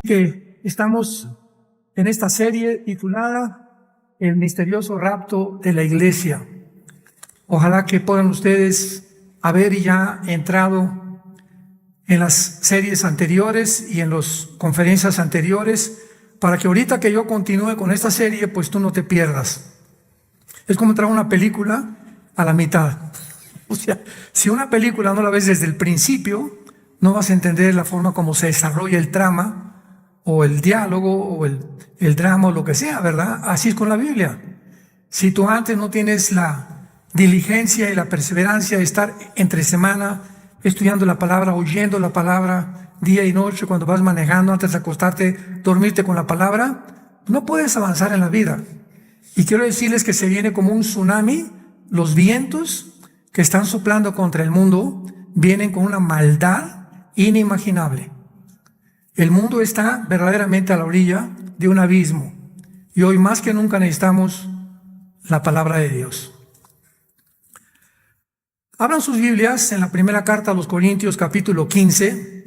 que estamos en esta serie titulada El misterioso rapto de la iglesia. Ojalá que puedan ustedes haber ya entrado en las series anteriores y en las conferencias anteriores, para que ahorita que yo continúe con esta serie, pues tú no te pierdas. Es como entrar a una película a la mitad. O sea, si una película no la ves desde el principio, no vas a entender la forma como se desarrolla el trama, o el diálogo, o el drama, o lo que sea, ¿verdad? Así es con la Biblia. Si tú antes no tienes la diligencia y la perseverancia de estar entre semana estudiando la palabra, oyendo la palabra día y noche, cuando vas manejando, antes de acostarte, dormirte con la palabra, no puedes avanzar en la vida. Y quiero decirles que se viene como un tsunami. Los vientos que están soplando contra el mundo vienen con una maldad inimaginable. El mundo está verdaderamente a la orilla de un abismo, y hoy más que nunca necesitamos la palabra de Dios. Abran sus Biblias en la primera carta a los Corintios, capítulo 15.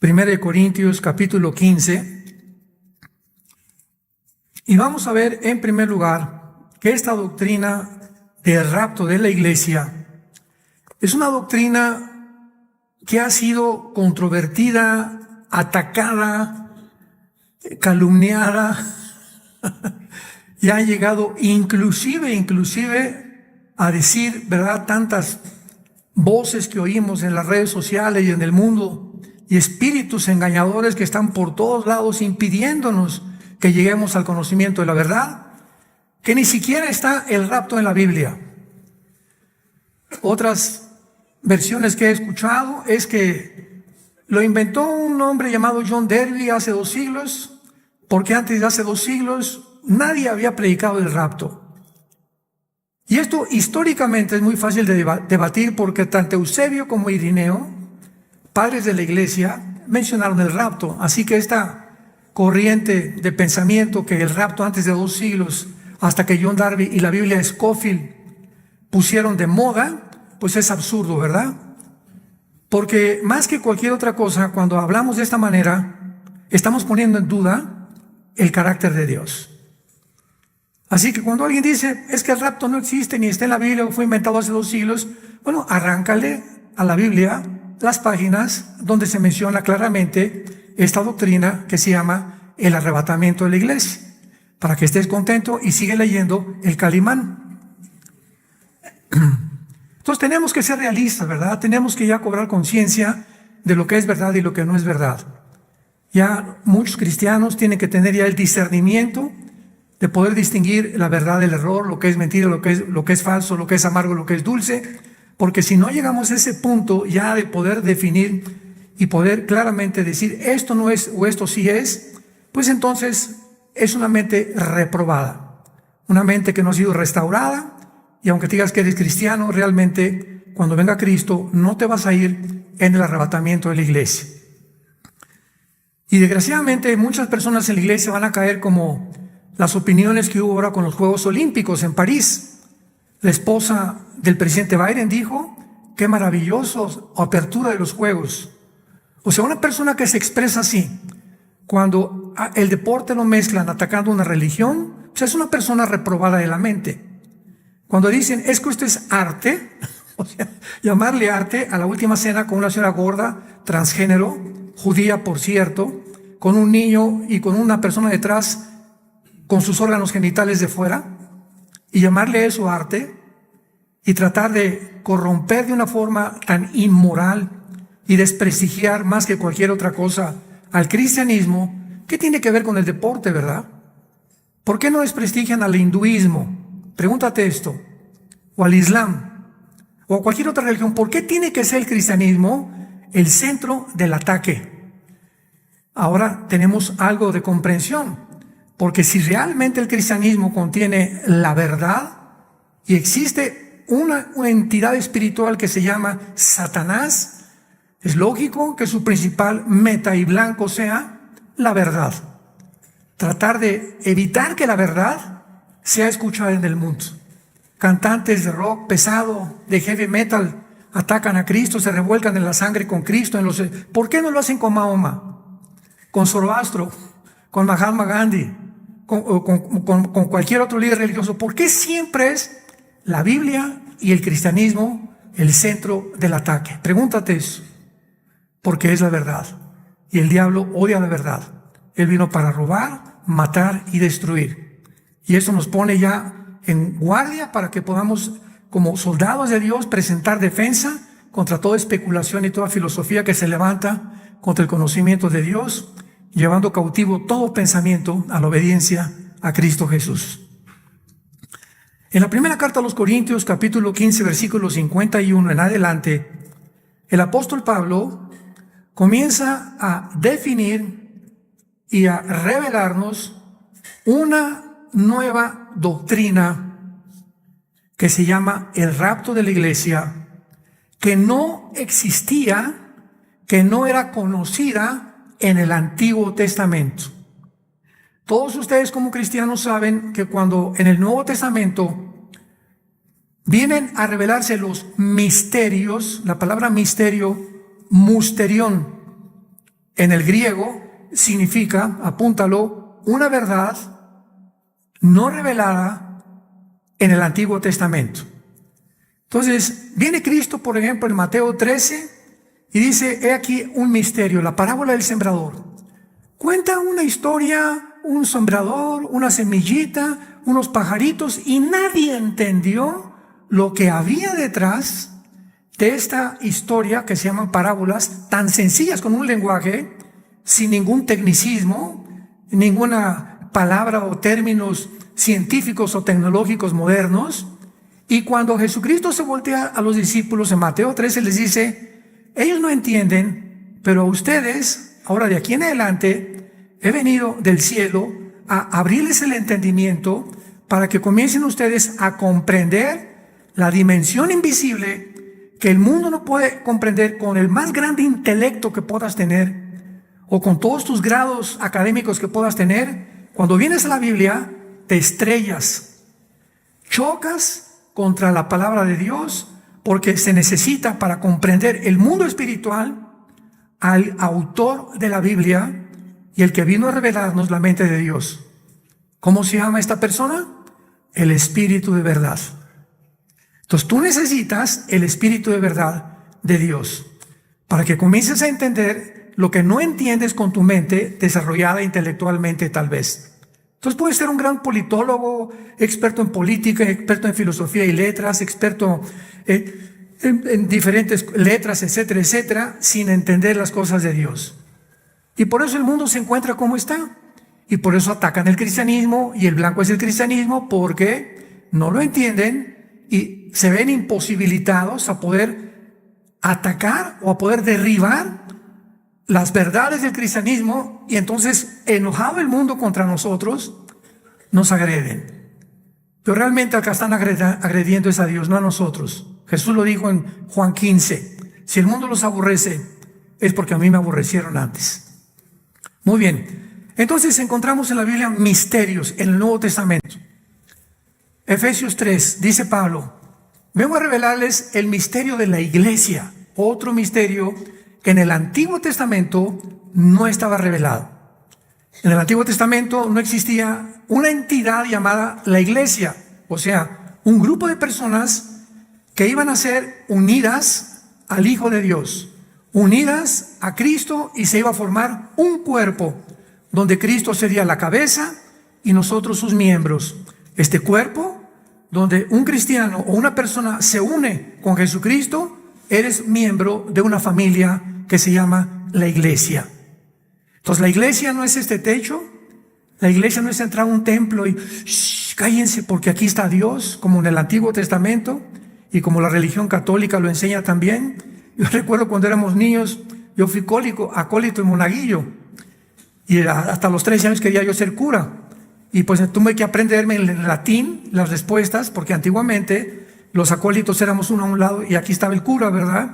Primera de Corintios, capítulo 15. Y vamos a ver en primer lugar que esta doctrina del rapto de la iglesia es una doctrina que ha sido controvertida, atacada, calumniada, y ha llegado inclusive a decir, ¿verdad?, tantas voces que oímos en las redes sociales y en el mundo, y espíritus engañadores que están por todos lados impidiéndonos que lleguemos al conocimiento de la verdad, que ni siquiera está el rapto en la Biblia. Otras versiones que he escuchado es que lo inventó un hombre llamado John Darby hace 2 siglos, porque antes de hace 2 siglos nadie había predicado el rapto. Y esto históricamente es muy fácil de debatir, porque tanto Eusebio como Irineo, padres de la iglesia, mencionaron el rapto. Así que esta corriente de pensamiento que el rapto antes de 2 siglos, hasta que John Darby y la Biblia de Scofield pusieron de moda, pues es absurdo, ¿verdad? Porque más que cualquier otra cosa, cuando hablamos de esta manera, estamos poniendo en duda el carácter de Dios. Así que cuando alguien dice, es que el rapto no existe, ni está en la Biblia, o fue inventado hace 2 siglos, bueno, arráncale a la Biblia las páginas donde se menciona claramente esta doctrina que se llama el arrebatamiento de la iglesia, para que estés contento y sigue leyendo el Calimán. Entonces tenemos que ser realistas, ¿verdad? Tenemos que ya cobrar conciencia de lo que es verdad y lo que no es verdad. Ya muchos cristianos tienen que tener ya el discernimiento de poder distinguir la verdad del error, lo que es mentira, lo que es falso, lo que es amargo, lo que es dulce, porque si no llegamos a ese punto ya de poder definir y poder claramente decir esto no es o esto sí es, pues entonces es una mente reprobada, una mente que no ha sido restaurada. Y aunque te digas que eres cristiano, realmente cuando venga Cristo no te vas a ir en el arrebatamiento de la iglesia. Y desgraciadamente muchas personas en la iglesia van a caer como las opiniones que hubo ahora con los Juegos Olímpicos en París. La esposa del presidente Biden dijo, qué maravilloso apertura de los Juegos. O sea, una persona que se expresa así, cuando el deporte lo mezclan atacando una religión, pues es una persona reprobada de la mente. Cuando dicen, es que esto es arte, o sea, llamarle arte a la última cena con una señora gorda, transgénero, judía por cierto, con un niño y con una persona detrás con sus órganos genitales de fuera, y llamarle eso arte, y tratar de corromper de una forma tan inmoral y desprestigiar más que cualquier otra cosa al cristianismo, ¿qué tiene que ver con el deporte, verdad? ¿Por qué no desprestigian al hinduismo? Pregúntate esto, o al Islam, o a cualquier otra religión. ¿Por qué tiene que ser el cristianismo el centro del ataque? Ahora tenemos algo de comprensión, porque si realmente el cristianismo contiene la verdad y existe una entidad espiritual que se llama Satanás, es lógico que su principal meta y blanco sea la verdad. Tratar de evitar que la verdad sea escuchada en el mundo. Cantantes de rock pesado, de heavy metal, atacan a Cristo, se revuelcan en la sangre con Cristo. ¿Por qué no lo hacen con Mahoma? con Zoroastro, con Mahatma Gandhi, con cualquier otro líder religioso? ¿Por qué siempre es la Biblia y el cristianismo el centro del ataque? Pregúntate eso. Porque es la verdad. Y el diablo odia la verdad. Él vino para robar, matar y destruir. Y eso nos pone ya en guardia para que podamos, como soldados de Dios, presentar defensa contra toda especulación y toda filosofía que se levanta contra el conocimiento de Dios, llevando cautivo todo pensamiento a la obediencia a Cristo Jesús. En la primera carta a los Corintios, capítulo 15, versículo 51 en adelante, el apóstol Pablo comienza a definir y a revelarnos una nueva doctrina que se llama el rapto de la iglesia, que no existía, que no era conocida en el Antiguo Testamento. Todos ustedes como cristianos saben que cuando en el Nuevo Testamento vienen a revelarse los misterios, la palabra misterio, musterión, en el griego significa, apúntalo, una verdad no revelada en el Antiguo Testamento. Entonces, viene Cristo, por ejemplo, en Mateo 13 y dice, he aquí un misterio, la parábola del sembrador. Cuenta una historia, un sembrador, una semillita, unos pajaritos, y nadie entendió lo que había detrás de esta historia que se llaman parábolas tan sencillas, con un lenguaje sin ningún tecnicismo, ninguna palabra o términos científicos o tecnológicos modernos. Y cuando Jesucristo se voltea a los discípulos en Mateo 13 les dice, ellos no entienden, pero a ustedes, ahora de aquí en adelante, he venido del cielo a abrirles el entendimiento para que comiencen ustedes a comprender la dimensión invisible que el mundo no puede comprender con el más grande intelecto que puedas tener o con todos tus grados académicos que puedas tener. Cuando vienes a la Biblia, te estrellas, chocas contra la palabra de Dios, porque se necesita para comprender el mundo espiritual al autor de la Biblia y el que vino a revelarnos la mente de Dios. ¿Cómo se llama esta persona? El Espíritu de verdad. Entonces tú necesitas el Espíritu de verdad de Dios para que comiences a entender lo que no entiendes con tu mente desarrollada intelectualmente tal vez. Entonces puedes ser un gran politólogo, experto en política, experto en filosofía y letras, experto en diferentes letras, etcétera, etcétera, sin entender las cosas de Dios. Y por eso el mundo se encuentra como está. Y por eso atacan el cristianismo, y el blanco es el cristianismo, porque no lo entienden y se ven imposibilitados a poder atacar o a poder derribar las verdades del cristianismo, y entonces, enojado el mundo contra nosotros, nos agreden. Pero realmente al que están agrediendo es a Dios, no a nosotros. Jesús lo dijo en Juan 15, si el mundo los aborrece, es porque a mí me aborrecieron antes. Muy bien, entonces encontramos en la Biblia misterios en el Nuevo Testamento. Efesios 3, dice Pablo, vengo a revelarles el misterio de la iglesia, otro misterio que en el Antiguo Testamento no estaba revelado. En el Antiguo Testamento no existía una entidad llamada la iglesia, o sea, un grupo de personas que iban a ser unidas al Hijo de Dios, unidas a Cristo, y se iba a formar un cuerpo donde Cristo sería la cabeza y nosotros sus miembros. Este cuerpo, donde un cristiano o una persona se une con Jesucristo, eres miembro de una familia que se llama la iglesia. Entonces la iglesia no es este techo, la iglesia no es entrar a un templo y cállense porque aquí está Dios, como en el Antiguo Testamento y como la religión católica lo enseña también. Yo recuerdo cuando éramos niños, yo fui acólito en Monaguillo, y hasta los 13 años quería yo ser cura, y pues tuve que aprenderme en latín las respuestas, porque antiguamente los acólitos éramos uno a un lado y aquí estaba el cura, ¿verdad?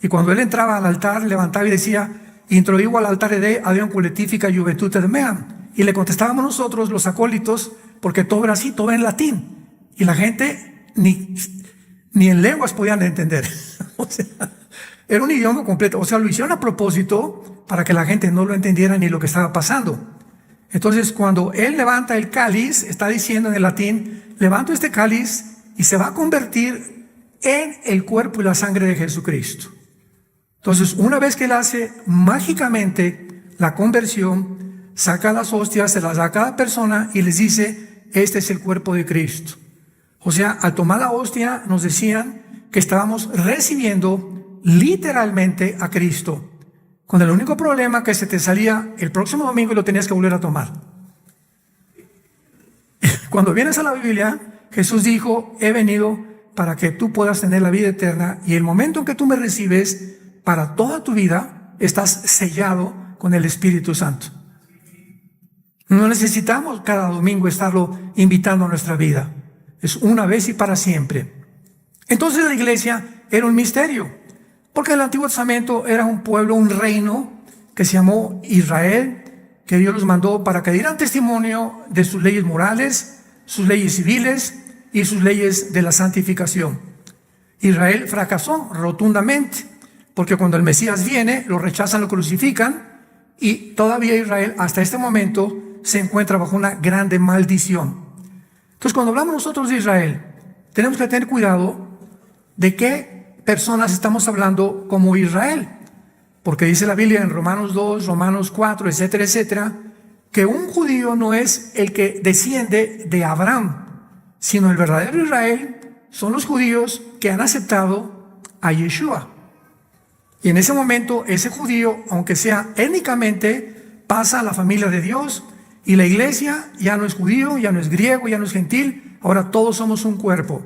Y cuando él entraba al altar, levantaba y decía, introdugo al altar de Adión Culetifica Juventud de Meam, y le contestábamos nosotros los acólitos, porque todo era así, todo era en latín, y la gente ni en lenguas podían entender. O sea, era un idioma completo. O sea, lo hicieron a propósito para que la gente no lo entendiera ni lo que estaba pasando. Entonces, cuando él levanta el cáliz, está diciendo en el latín, levanto este cáliz y se va a convertir en el cuerpo y la sangre de Jesucristo. Entonces, una vez que él hace mágicamente la conversión, saca las hostias, se las da a cada persona y les dice, este es el cuerpo de Cristo. O sea, al tomar la hostia nos decían que estábamos recibiendo literalmente a Cristo, con el único problema que se te salía el próximo domingo y lo tenías que volver a tomar. Cuando vienes a la Biblia, Jesús dijo, he venido para que tú puedas tener la vida eterna, y el momento en que tú me recibes, para toda tu vida, estás sellado con el Espíritu Santo. No necesitamos cada domingo estarlo invitando a nuestra vida. Es una vez y para siempre. Entonces la iglesia era un misterio, porque el Antiguo Testamento era un pueblo, un reino que se llamó Israel, que Dios los mandó para que dieran testimonio de sus leyes morales, sus leyes civiles y sus leyes de la santificación. Israel fracasó rotundamente, porque cuando el Mesías viene, lo rechazan, lo crucifican, y todavía Israel hasta este momento se encuentra bajo una grande maldición. Entonces, cuando hablamos nosotros de Israel, tenemos que tener cuidado de qué personas estamos hablando como Israel, porque dice la Biblia en Romanos 2, Romanos 4, etcétera, etcétera, que un judío no es el que desciende de Abraham, sino el verdadero Israel son los judíos que han aceptado a Yeshua. Y en ese momento, ese judío, aunque sea étnicamente, pasa a la familia de Dios, y la iglesia ya no es judío, ya no es griego, ya no es gentil, ahora todos somos un cuerpo.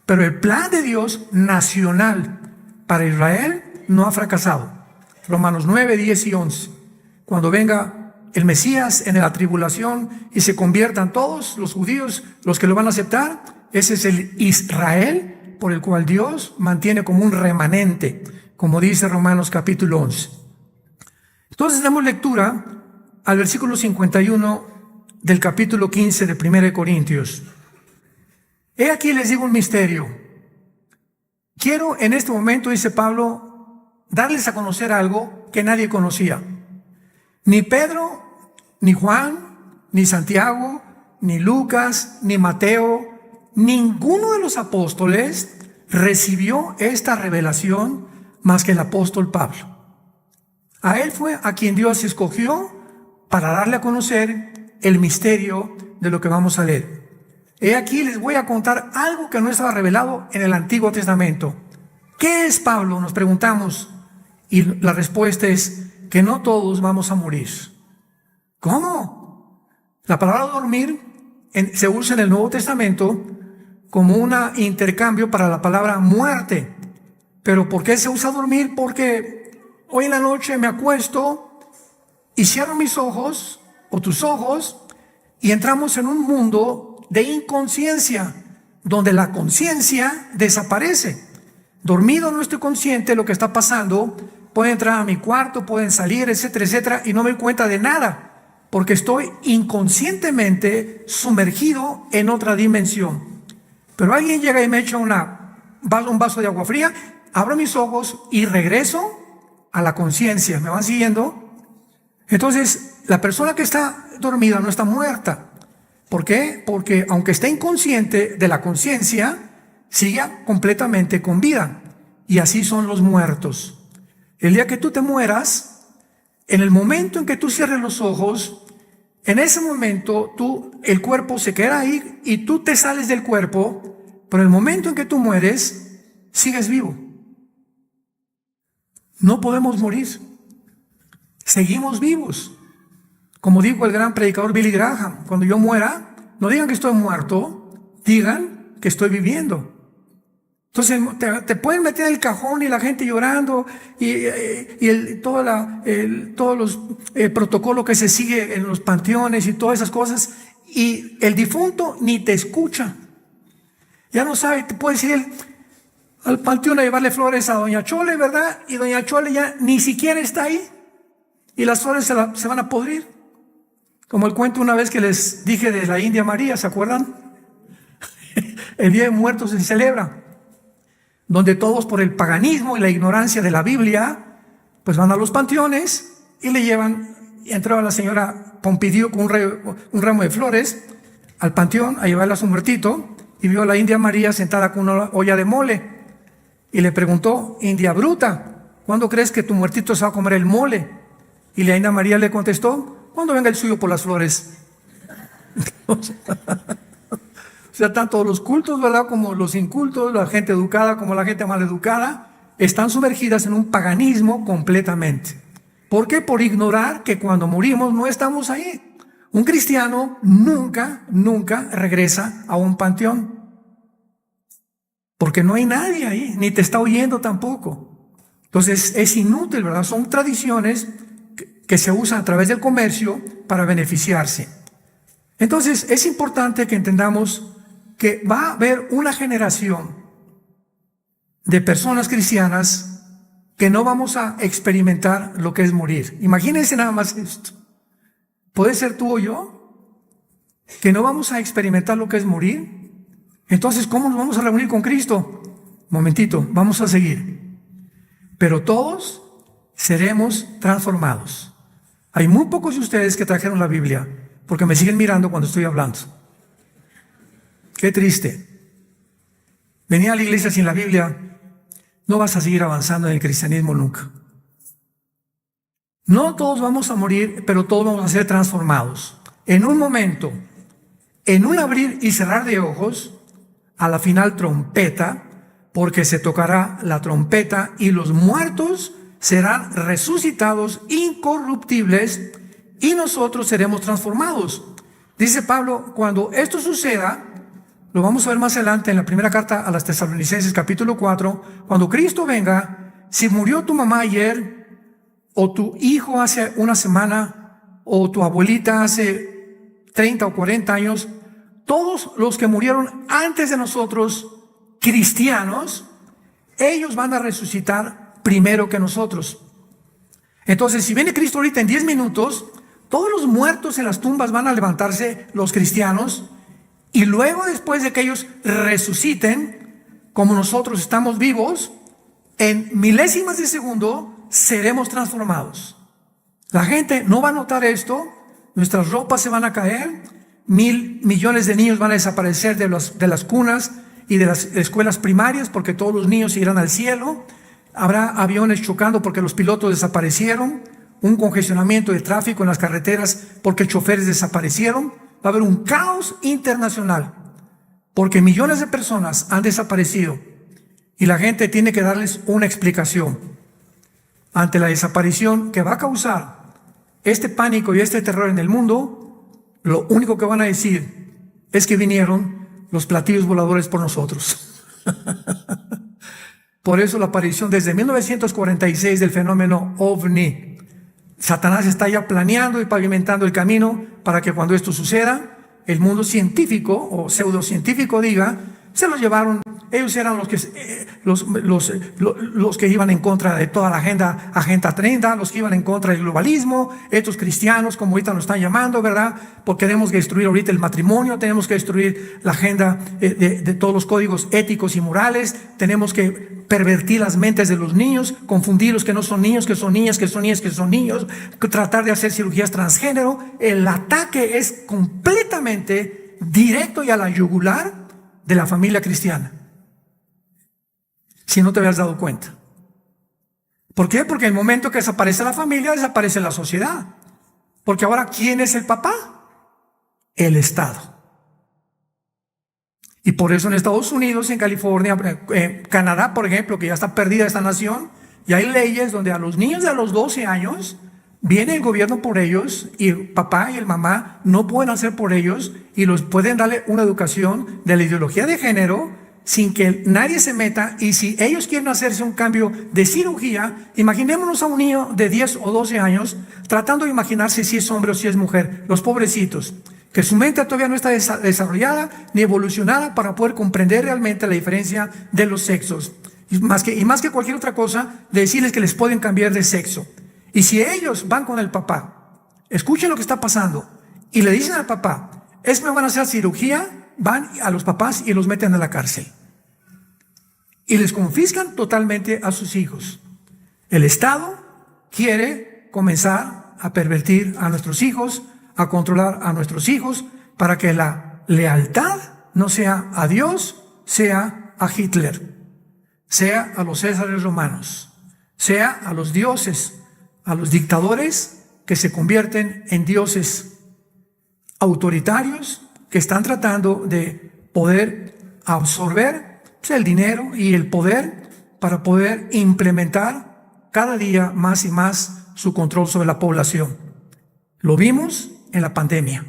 Pero el plan de Dios nacional para Israel no ha fracasado. Romanos 9, 10 y 11. Cuando venga el Mesías en la tribulación y se conviertan todos los judíos, los que lo van a aceptar, ese es el Israel por el cual Dios mantiene como un remanente, como dice Romanos capítulo 11. Entonces damos lectura al versículo 51 del capítulo 15 de 1 Corintios. He aquí les digo un misterio. Quiero en este momento, dice Pablo, darles a conocer algo que nadie conocía. Ni Pedro, ni Juan, ni Santiago, ni Lucas, ni Mateo, ninguno de los apóstoles recibió esta revelación más que el apóstol Pablo. A él fue a quien Dios escogió para darle a conocer el misterio de lo que vamos a leer. He aquí les voy a contar algo que no estaba revelado en el Antiguo Testamento. ¿Qué es Pablo? Nos preguntamos. Y la respuesta es que no todos vamos a morir. ¿Cómo? La palabra dormir se usa en el Nuevo Testamento como un intercambio para la palabra muerte. ¿Pero por qué se usa dormir? Porque hoy en la noche me acuesto y cierro mis ojos o tus ojos y entramos en un mundo de inconsciencia, donde la conciencia desaparece. Dormido no estoy consciente de lo que está pasando, puedo entrar a mi cuarto, pueden salir, etcétera, etcétera, y no me doy cuenta de nada, porque estoy inconscientemente sumergido en otra dimensión. Pero alguien llega y me echa un vaso de agua fría, abro mis ojos y regreso a la conciencia. ¿Me van siguiendo? Entonces, la persona que está dormida no está muerta. ¿Por qué? Porque aunque esté inconsciente de la conciencia, sigue completamente con vida. Y así son los muertos. El día que tú te mueras, en el momento en que tú cierres los ojos, en ese momento el cuerpo se queda ahí y tú te sales del cuerpo, pero en el momento en que tú mueres, sigues vivo. No podemos morir. Seguimos vivos. Como dijo el gran predicador Billy Graham, cuando yo muera, no digan que estoy muerto, digan que estoy viviendo. Entonces te pueden meter en el cajón y la gente llorando todos los protocolos que se sigue en los panteones y todas esas cosas, y el difunto ni te escucha. Ya no sabe, te puede decir al panteón a llevarle flores a doña Chole, ¿verdad? Y doña Chole ya ni siquiera está ahí y las flores se van a podrir. Como el cuento una vez que les dije de la India María, ¿se acuerdan? El Día de Muertos se celebra. donde todos por el paganismo y la ignorancia de la Biblia, pues van a los panteones y le llevan, y entraba la señora Pompidou con un ramo de flores al panteón a llevarle a su muertito, y vio a la India María sentada con una olla de mole, y le preguntó: India bruta, ¿cuándo crees que tu muertito se va a comer el mole? Y la India María le contestó: cuando venga el suyo por las flores. O sea, tanto los cultos, ¿verdad?, como los incultos, la gente educada como la gente maleducada, están sumergidas en un paganismo completamente. ¿Por qué? Por ignorar que cuando morimos no estamos ahí. Un cristiano nunca regresa a un panteón, porque no hay nadie ahí, ni te está oyendo tampoco. Entonces es inútil, ¿verdad? Son tradiciones que se usan a través del comercio para beneficiarse. Entonces es importante que entendamos que va a haber una generación de personas cristianas que no vamos a experimentar lo que es morir. Imagínense nada más esto. ¿Puede ser tú o yo? ¿Que no vamos a experimentar lo que es morir? Entonces, ¿cómo nos vamos a reunir con Cristo? Momentito, vamos a seguir. Pero todos seremos transformados. Hay muy pocos de ustedes que trajeron la Biblia, porque me siguen mirando cuando estoy hablando. Qué triste. Venir a la iglesia sin la Biblia, no vas a seguir avanzando en el cristianismo nunca. No todos vamos a morir, pero todos vamos a ser transformados. En un momento, en un abrir y cerrar de ojos, a la final trompeta, porque se tocará la trompeta y los muertos serán resucitados incorruptibles y nosotros seremos transformados. Dice Pablo, cuando esto suceda, lo vamos a ver más adelante en la primera carta a las Tesalonicenses capítulo 4, cuando Cristo venga, si murió tu mamá ayer, o tu hijo hace una semana, o tu abuelita hace 30 o 40 años, todos los que murieron antes de nosotros, cristianos, ellos van a resucitar primero que nosotros. Entonces, si viene Cristo ahorita en 10 minutos, todos los muertos en las tumbas van a levantarse, los cristianos, y luego después de que ellos resuciten, como nosotros estamos vivos, en milésimas de segundo seremos transformados. La gente no va a notar esto, nuestras ropas se van a caer, 1,000 millones de niños van a desaparecer de las cunas y de las escuelas primarias, porque todos los niños se irán al cielo. Habrá aviones chocando porque los pilotos desaparecieron, un congestionamiento de tráfico en las carreteras porque choferes desaparecieron. Va a haber un caos internacional porque millones de personas han desaparecido y la gente tiene que darles una explicación ante la desaparición que va a causar este pánico y este terror en el mundo. Lo único que van a decir es que vinieron los platillos voladores por nosotros. Por eso la aparición desde 1946 del fenómeno OVNI. Satanás está ya planeando y pavimentando el camino para que cuando esto suceda, el mundo científico o pseudocientífico diga: se los llevaron, ellos eran los que iban en contra de toda la Agenda 30, los que iban en contra del globalismo, estos cristianos, como ahorita nos están llamando, ¿verdad? Porque tenemos que destruir ahorita el matrimonio, tenemos que destruir la agenda de todos los códigos éticos y morales, tenemos que pervertir las mentes de los niños, confundir los que no son niños, que son niñas, que son niñas, que son niños, tratar de hacer cirugías transgénero. El ataque es completamente directo y a la yugular de la familia cristiana, si no te habías dado cuenta. ¿Por qué? Porque en el momento que desaparece la familia, desaparece la sociedad. Porque ahora, ¿quién es el papá? El Estado. Y por eso en Estados Unidos, en California, Canadá, por ejemplo, que ya está perdida esta nación, y hay leyes donde a los niños de a los 12 años viene el gobierno por ellos y el papá y el mamá no pueden hacer por ellos y los pueden darle una educación de la ideología de género sin que nadie se meta. Y si ellos quieren hacerse un cambio de cirugía, imaginémonos a un niño de 10 o 12 años tratando de imaginarse si es hombre o si es mujer, los pobrecitos, que su mente todavía no está desarrollada ni evolucionada para poder comprender realmente la diferencia de los sexos. Y más que cualquier otra cosa, de decirles que les pueden cambiar de sexo. Y si ellos van con el papá, escuchen lo que está pasando, y le dicen al papá: es que me van a hacer cirugía, van a los papás y los meten a la cárcel. y les confiscan totalmente a sus hijos. El Estado quiere comenzar a pervertir a nuestros hijos, a controlar a nuestros hijos, para que la lealtad no sea a Dios, sea a Hitler, sea a los césares romanos, sea a los dioses, a los dictadores que se convierten en dioses autoritarios que están tratando de poder absorber el dinero y el poder para poder implementar cada día más y más su control sobre la población. Lo vimos en la pandemia.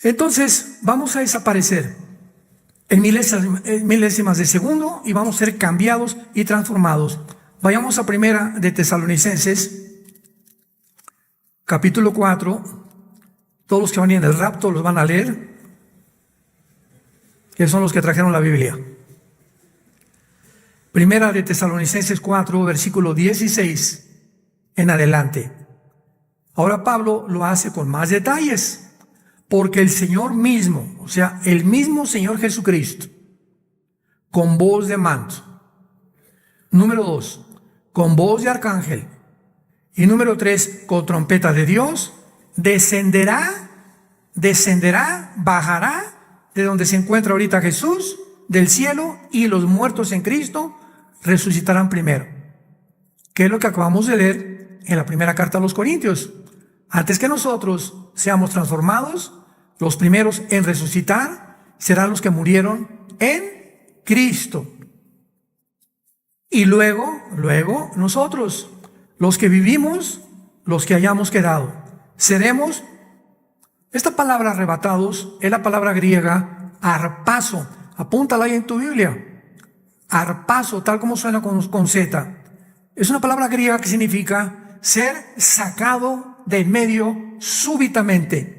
Entonces vamos a desaparecer en milésimas de segundo y vamos a ser cambiados y transformados. Vayamos a Primera de Tesalonicenses, capítulo 4. Todos los que van en el rapto los van a leer, que son los que trajeron la Biblia. Primera de Tesalonicenses 4, versículo 16 en adelante. Ahora Pablo lo hace con más detalles, porque el Señor mismo, o sea, el mismo Señor Jesucristo, con voz de mando. Número 2, con voz de arcángel. Y número 3, con trompeta de Dios, descenderá, bajará de donde se encuentra ahorita Jesús, del cielo, y los muertos en Cristo resucitarán primero. Que es lo que acabamos de leer en la primera carta a los Corintios. Antes que nosotros seamos transformados, los primeros en resucitar serán los que murieron en Cristo. Y luego nosotros, los que vivimos, los que hayamos quedado, seremos, esta palabra arrebatados es la palabra griega harpazo. Apúntala ahí en tu Biblia. Harpazo, tal como suena con Z. Es una palabra griega que significa ser sacado de en medio súbitamente.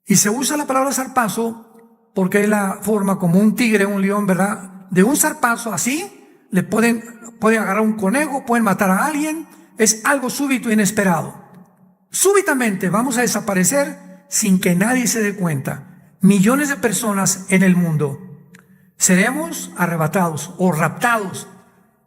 Y se usa la palabra zarpazo porque es la forma como un tigre, un león, ¿verdad? De un zarpazo así, pueden agarrar un conejo, pueden matar a alguien. Es algo súbito e inesperado. Súbitamente vamos a desaparecer sin que nadie se dé cuenta. Millones de personas en el mundo. Seremos arrebatados o raptados.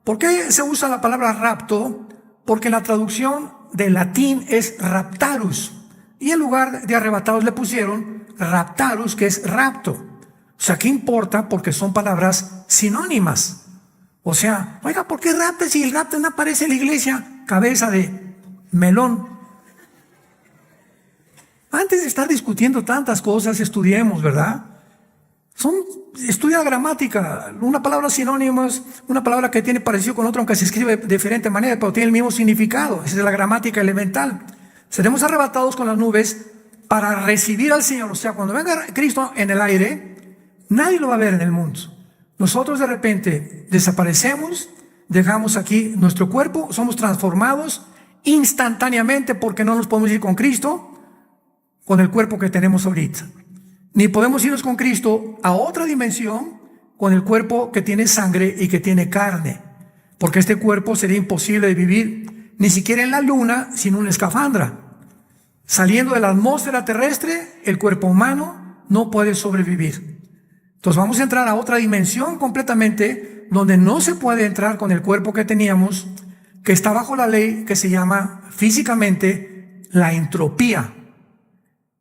¿Por qué se usa la palabra rapto? Porque la traducción del latín es raptarus. Y en lugar de arrebatados le pusieron raptarus, que es rapto. O sea, ¿qué importa? Porque son palabras sinónimas. O sea, oiga, ¿por qué rapto si el rapto no aparece en la iglesia? Cabeza de melón. Antes de estar discutiendo tantas cosas, estudiemos, ¿verdad? Estudia gramática. Una palabra sinónimo es una palabra que tiene parecido con otra, aunque se escribe de diferente manera, pero tiene el mismo significado. Esa es la gramática elemental. Seremos arrebatados con las nubes para recibir al Señor. O sea, cuando venga Cristo en el aire, nadie lo va a ver en el mundo. Nosotros de repente desaparecemos, dejamos aquí nuestro cuerpo, somos transformados instantáneamente porque no nos podemos ir con Cristo, con el cuerpo que tenemos ahorita. Ni podemos irnos con Cristo a otra dimensión con el cuerpo que tiene sangre y que tiene carne. Porque este cuerpo sería imposible de vivir ni siquiera en la luna sin una escafandra. Saliendo de la atmósfera terrestre, el cuerpo humano no puede sobrevivir. Entonces vamos a entrar a otra dimensión completamente donde no se puede entrar con el cuerpo que teníamos, que está bajo la ley que se llama físicamente la entropía.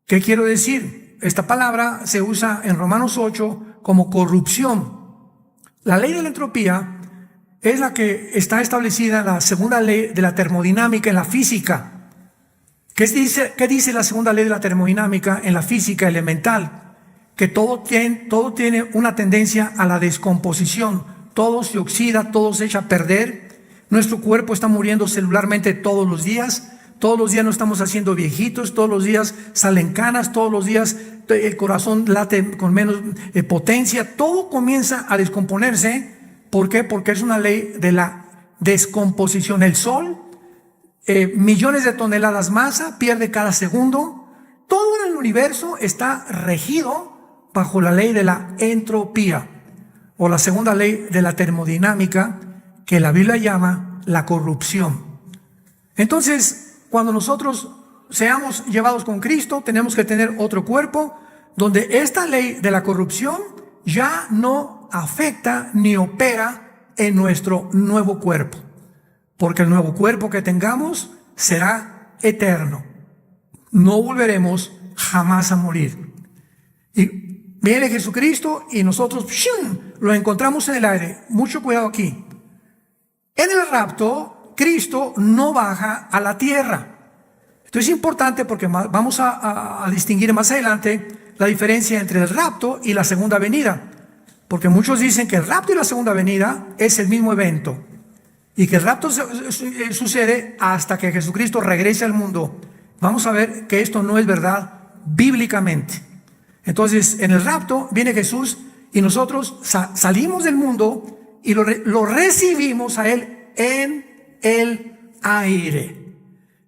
¿Qué quiero decir? Esta palabra se usa en Romanos 8 como corrupción. La ley de la entropía es la que está establecida en la segunda ley de la termodinámica en la física. ¿Qué dice la segunda ley de la termodinámica en la física elemental? Que todo tiene una tendencia a la descomposición. Todo se oxida, todo se echa a perder. Nuestro cuerpo está muriendo celularmente todos los días. Todos los días nos estamos haciendo viejitos, todos los días salen canas, todos los días el corazón late con menos potencia. Todo comienza a descomponerse. ¿Por qué? Porque es una ley de la descomposición. El Sol, millones de toneladas masa, pierde cada segundo. Todo en el universo está regido bajo la ley de la entropía, o la segunda ley de la termodinámica, que la Biblia llama la corrupción. Entonces, cuando nosotros seamos llevados con Cristo, tenemos que tener otro cuerpo donde esta ley de la corrupción ya no afecta ni opera en nuestro nuevo cuerpo, porque el nuevo cuerpo que tengamos será eterno. No volveremos jamás a morir. Y viene Jesucristo y nosotros lo encontramos en el aire. Mucho cuidado aquí. En el rapto, Cristo no baja a la tierra. Esto es importante porque vamos a distinguir más adelante la diferencia entre el rapto y la segunda venida. Porque muchos dicen que el rapto y la segunda venida es el mismo evento. Y que el rapto sucede hasta que Jesucristo regrese al mundo. Vamos a ver que esto no es verdad bíblicamente. Entonces, en el rapto viene Jesús y nosotros salimos del mundo y lo recibimos a Él en el aire.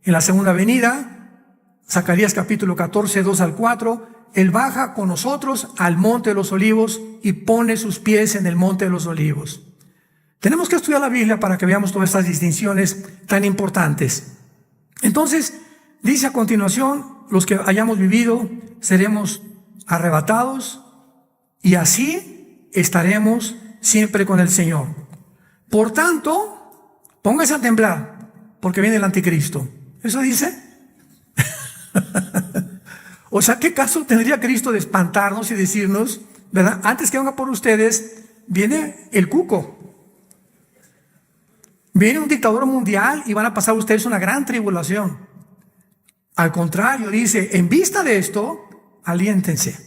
En la segunda venida, Zacarías capítulo 14, 2 al 4, Él baja con nosotros al monte de los olivos y pone sus pies en el monte de los olivos. Tenemos que estudiar la Biblia para que veamos todas estas distinciones tan importantes. Entonces, dice a continuación, los que hayamos vivido seremos arrebatados y así estaremos siempre con el Señor. Por tanto, póngase a temblar, porque viene el anticristo. ¿Eso dice? O sea, ¿qué caso tendría Cristo de espantarnos y decirnos, verdad? Antes que venga por ustedes, viene el cuco. Viene un dictador mundial y van a pasar ustedes una gran tribulación. Al contrario, dice, en vista de esto, aliéntense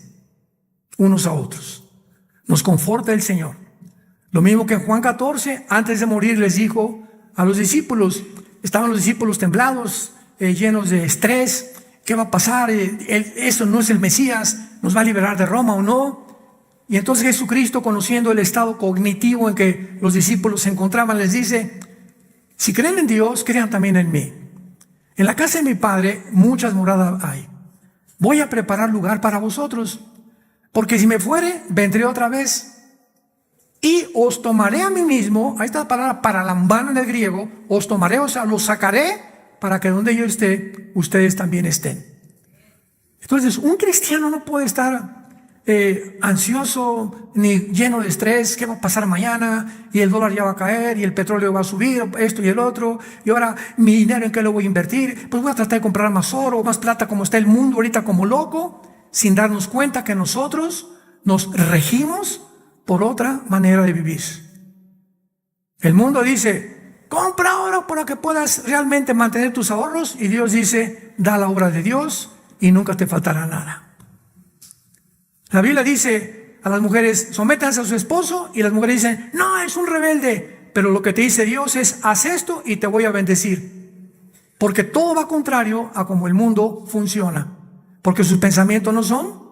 unos a otros. Nos conforta el Señor. Lo mismo que en Juan 14, antes de morir les dijo a los discípulos, estaban los discípulos temblados, llenos de estrés. ¿Qué va a pasar? Eso no es el Mesías, ¿nos va a liberar de Roma o no? Y entonces Jesucristo, conociendo el estado cognitivo en que los discípulos se encontraban, les dice, si creen en Dios, crean también en mí. En la casa de mi Padre muchas moradas hay. Voy a preparar lugar para vosotros, porque si me fuere, vendré otra vez y os tomaré a mí mismo. Ahí está la palabra paralambano en el griego. Os tomaré, o sea, los sacaré para que donde yo esté, ustedes también estén. Entonces, un cristiano no puede estar ansioso ni lleno de estrés. ¿Qué va a pasar mañana? Y el dólar ya va a caer, y el petróleo va a subir, esto y el otro, y ahora mi dinero, ¿en qué lo voy a invertir? Pues voy a tratar de comprar más oro, más plata, como está el mundo ahorita como loco, sin darnos cuenta que nosotros nos regimos por otra manera de vivir. El mundo dice, compra oro para que puedas realmente mantener tus ahorros, y Dios dice, da la obra de Dios y nunca te faltará nada. La Biblia dice a las mujeres, sométanse a su esposo, y las mujeres dicen, no, es un rebelde. Pero lo que te dice Dios es, haz esto y te voy a bendecir. Porque todo va contrario a como el mundo funciona. Porque sus pensamientos no son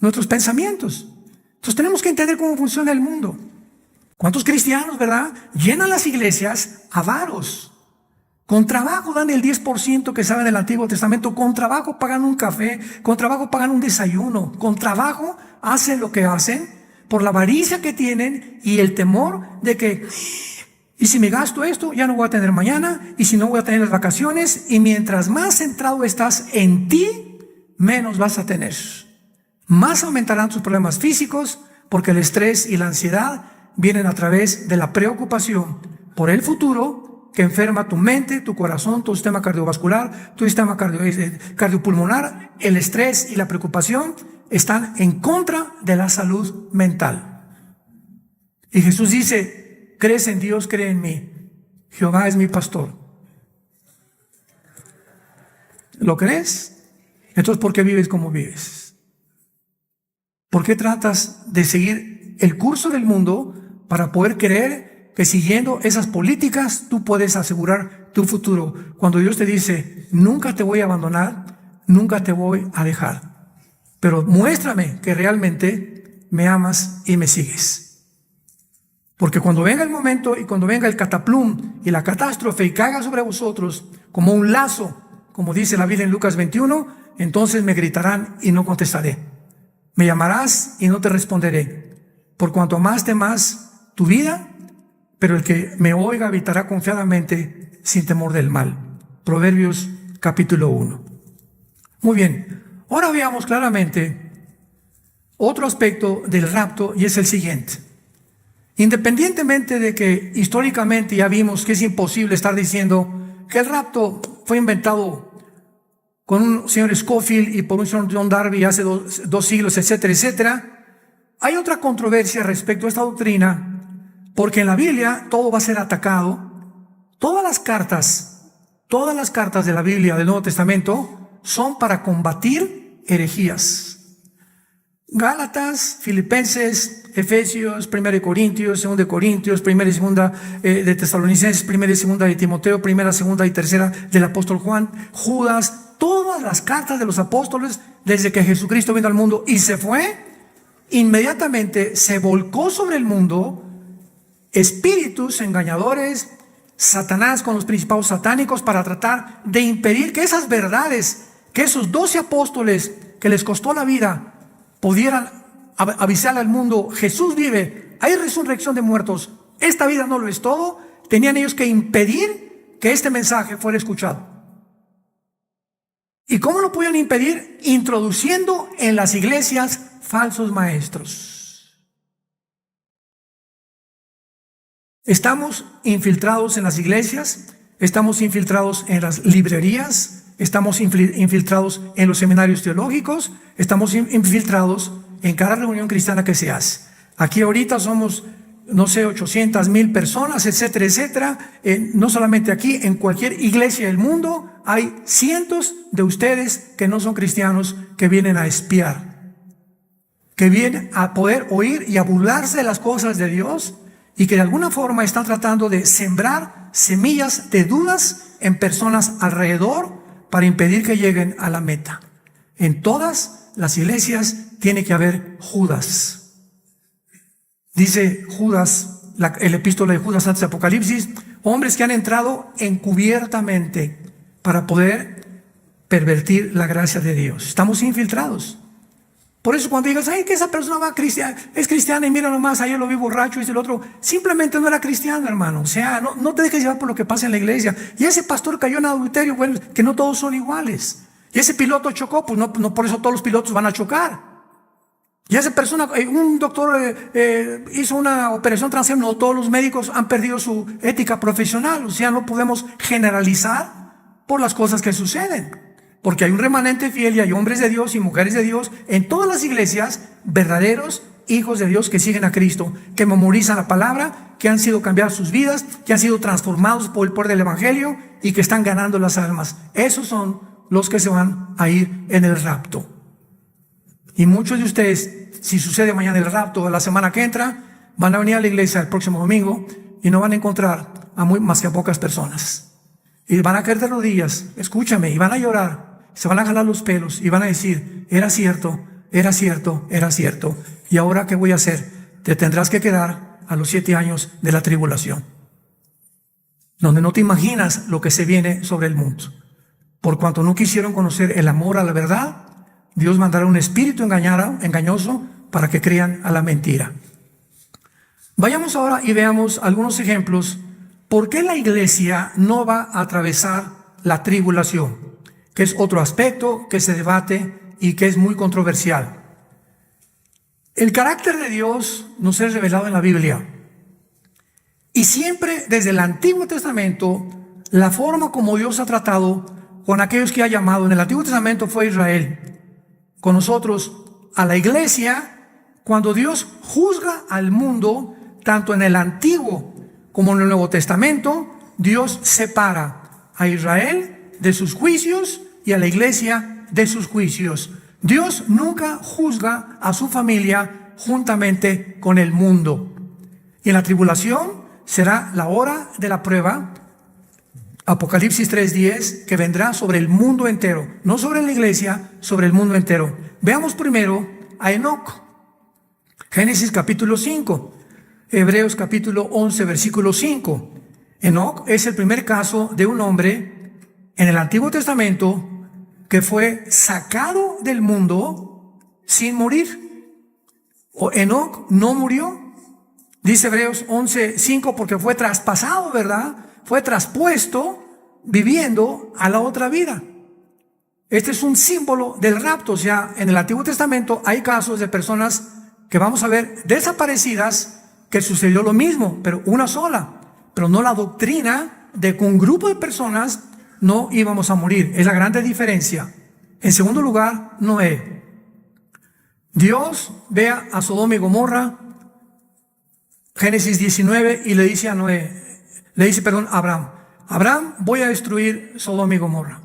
nuestros pensamientos. Entonces tenemos que entender cómo funciona el mundo. ¿Cuántos cristianos, verdad, llenan las iglesias avaros? Con trabajo dan el 10% que saben del Antiguo Testamento. Con trabajo pagan un café. Con trabajo pagan un desayuno. Con trabajo hacen lo que hacen por la avaricia que tienen y el temor de que, y si me gasto esto, ya no voy a tener mañana. Y si no, voy a tener las vacaciones. Y mientras más centrado estás en ti, menos vas a tener. Más aumentarán tus problemas físicos, porque el estrés y la ansiedad vienen a través de la preocupación por el futuro, que enferma tu mente, tu corazón, tu sistema cardiovascular, tu sistema cardiopulmonar. El estrés y la preocupación están en contra de la salud mental. Y Jesús dice, crees en Dios, cree en mí. Jehová es mi pastor. ¿Lo crees? Entonces, ¿por qué vives como vives? ¿Por qué tratas de seguir el curso del mundo para poder creer que siguiendo esas políticas tú puedes asegurar tu futuro? Cuando Dios te dice, nunca te voy a abandonar, nunca te voy a dejar, pero muéstrame que realmente me amas y me sigues. Porque cuando venga el momento y cuando venga el cataplum y la catástrofe y caiga sobre vosotros como un lazo, como dice la Biblia en Lucas 21, entonces me gritarán y no contestaré. Me llamarás y no te responderé. Por cuanto amaste más tu vida, pero el que me oiga habitará confiadamente sin temor del mal. Proverbios capítulo 1. Muy bien, ahora veamos claramente otro aspecto del rapto, y es el siguiente. Independientemente de que históricamente ya vimos que es imposible estar diciendo que el rapto fue inventado con un señor Scofield y por un señor John Darby hace dos siglos, etcétera, etcétera, hay otra controversia respecto a esta doctrina, porque en la Biblia todo va a ser atacado. Todas las cartas de la Biblia del Nuevo Testamento son para combatir herejías. Gálatas, Filipenses, Efesios, 1 Corintios, 2 Corintios, 1 y 2 de Tesalonicenses, 1 y 2 de Timoteo, 1, 2 y 3 del apóstol Juan, Judas, todas las cartas de los apóstoles desde que Jesucristo vino al mundo y se fue, inmediatamente se volcó sobre el mundo espíritus engañadores, Satanás con los principados satánicos para tratar de impedir que esas verdades, que esos 12 apóstoles que les costó la vida, pudieran avisarle al mundo: Jesús vive, hay resurrección de muertos, esta vida no lo es todo. Tenían ellos que impedir que este mensaje fuera escuchado. ¿Y cómo lo podían impedir? Introduciendo en las iglesias falsos maestros. Estamos infiltrados en las iglesias, estamos infiltrados en las librerías, estamos infiltrados en los seminarios teológicos, estamos infiltrados en cada reunión cristiana que se hace. Aquí ahorita somos, 800,000 personas, etcétera, etcétera. No solamente aquí, en cualquier iglesia del mundo hay cientos de ustedes que no son cristianos, que vienen a espiar, que vienen a poder oír y a burlarse de las cosas de Dios, y que de alguna forma están tratando de sembrar semillas de dudas en personas alrededor para impedir que lleguen a la meta. En todas las iglesias tiene que haber Judas. Dice Judas, el epístola de Judas antes de Apocalipsis, hombres que han entrado encubiertamente para poder pervertir la gracia de Dios. Estamos infiltrados. Por eso cuando digas, ay, que esa persona es cristiana y mira nomás, ayer lo vi borracho y el otro, simplemente no era cristiano, hermano. O sea, no te dejes llevar por lo que pasa en la iglesia. Y ese pastor cayó en adulterio, bueno, que no todos son iguales. Y ese piloto chocó, pues no por eso todos los pilotos van a chocar. Y esa persona, un doctor hizo una operación transgénero, no todos los médicos han perdido su ética profesional. O sea, no podemos generalizar por las cosas que suceden. Porque hay un remanente fiel y hay hombres de Dios y mujeres de Dios en todas las iglesias, verdaderos hijos de Dios que siguen a Cristo, que memorizan la palabra, que han sido cambiadas sus vidas, que han sido transformados por el poder del evangelio y que están ganando las almas. Esos son los que se van a ir en el rapto. Y muchos de ustedes, si sucede mañana el rapto o la semana que entra, van a venir a la iglesia el próximo domingo y no van a encontrar más que a pocas personas. Y van a caer de rodillas, escúchame, y van a llorar. Se van a jalar los pelos y van a decir: era cierto, era cierto, era cierto. ¿Y ahora qué voy a hacer? Te tendrás que quedar a los 7 años de la tribulación, donde no te imaginas lo que se viene sobre el mundo. Por cuanto no quisieron conocer el amor a la verdad, Dios mandará un espíritu engañoso para que crean a la mentira. Vayamos ahora y veamos algunos ejemplos. ¿Por qué la iglesia no va a atravesar la tribulación? Que es otro aspecto que se debate y que es muy controversial. El carácter de Dios nos es revelado en la Biblia. Y siempre desde el Antiguo Testamento, la forma como Dios ha tratado con aquellos que ha llamado, en el Antiguo Testamento fue Israel, con nosotros, a la iglesia, cuando Dios juzga al mundo, tanto en el Antiguo como en el Nuevo Testamento, Dios separa a Israel de sus juicios y a la iglesia de sus juicios. Dios nunca juzga a su familia juntamente con el mundo. Y en la tribulación será la hora de la prueba, Apocalipsis 3:10, que vendrá sobre el mundo entero, no sobre la iglesia, sobre el mundo entero. Veamos primero a Enoc. Génesis capítulo 5, Hebreos capítulo 11, versículo 5. Enoc es el primer caso de un hombre en el Antiguo Testamento que fue sacado del mundo sin morir. Enoc no murió. Dice Hebreos 11:5, porque fue traspasado, ¿verdad? Fue traspuesto viviendo a la otra vida. Este es un símbolo del rapto. O sea, en el Antiguo Testamento hay casos de personas que vamos a ver desaparecidas, que sucedió lo mismo, pero una sola. Pero no la doctrina de que un grupo de personas no íbamos a morir. Es la grande diferencia. En segundo lugar, Noé. Dios ve a Sodoma y Gomorra, Génesis 19, y le dice a a Abraham, Abraham, voy a destruir Sodoma y Gomorra.